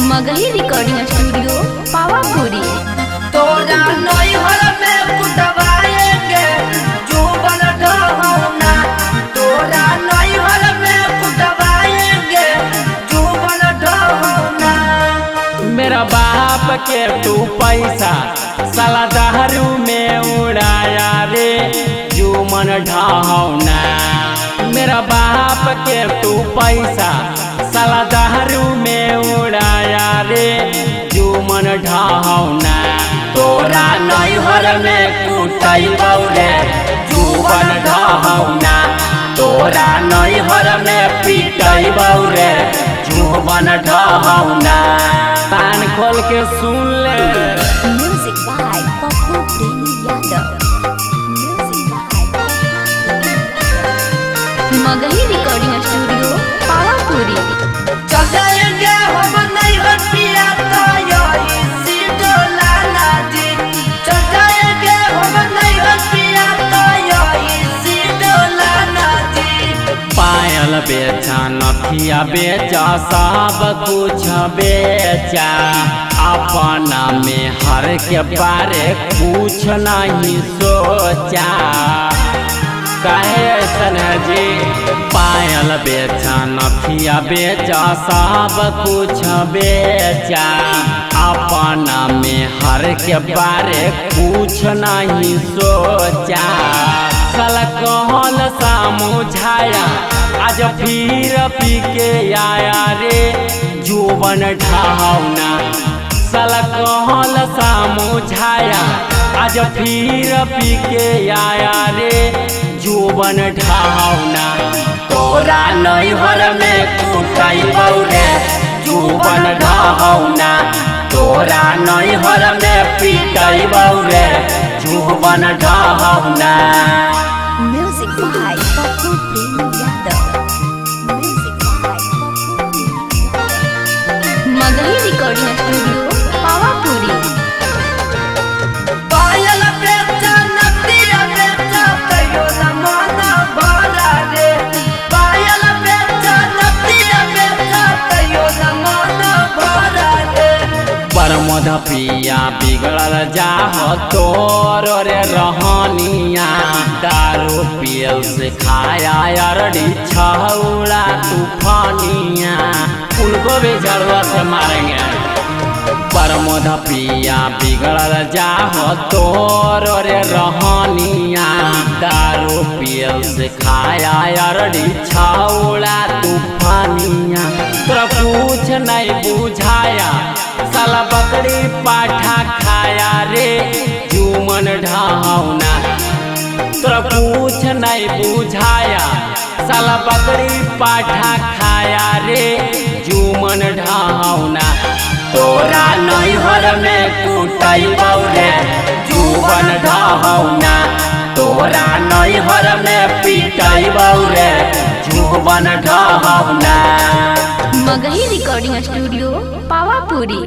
Magahi recording studio Pawapuri. तोरा नैहर में कुटवाएंगे जुबन ढहौना, तोरा नैहर में कुटवाएंगे जुबन ढहौना। मेरा बाप के तू पैसा साला दारू में उड़ाया रे जुमन ढहौना। मेरा बाप के तू पैसा साला दारू में उड़ाया रे जुमन ढहौना। तोरा नैहर में कुटैबौ रे जुबन ढहौना, तोरा नैहर में पिटैबौ रे जुबन ढहौना। कान खोल के सुन ले। Music by Pappu Premi Yadav. Magahi recording studio Pawapuri. चल जाएंगे हम नैहर पिया तो इसी डोलाना जी, चल जाएंगे हम नैहर पिया तो इसी डोलाना जी। पायल बेचा नथिया बेचा सब कुछ बेचा, अपना में हर के बारे कुछ नहीं सोचा। काहे ऐसन है जी? पायल बेचा नथिया बेचा सब कुछ बेचा, अपना में हर के बारे कुछ नहीं सोचा। साला कहल समझाया आज फिर पी के आया रे जुबन ढहौना। साला कहल समझाया आज फिर पी के आया रे जुबन ढहौना। तोरा नैहर में कुटैबौ रे जुबन ढहौना, तोरा नैहर में पिटैबौ रे जुबन ढहौना। Music by Pappu Premi Yadav. Magahi recording studio Pawapuri. पायल बेचा नथिया बेचा कहियो न मन भरा रे, पायल बेचा नथिया बेचा कहियो न मन भरा रे। परमध पिया बिगड़ल जाह तोर रे रहनिया, दारू पियल से खाया अरड़ी छौड़ा तूफानिया, उनको भी जरूरत से मारेंगे। परमध पिया बिगड़ल जाह तोर रे रहनिया, दारू पियल से खाया अरड़ी छौड़ा तूफानिया। तोरा कुछ नहीं बुझाया साला बकरी पाठा खाया रे जुमन ढहौना। तोरा कुछ नहीं बुझाया साला बकरी पाठा खाया रे जुमन ढहौना। तोरा नैहर में कुटैबौ रे जुबन ढहौना, तोरा नैहर में पिटैबौ रे जुबन ढहौना। Magahi recording studio Pawapuri.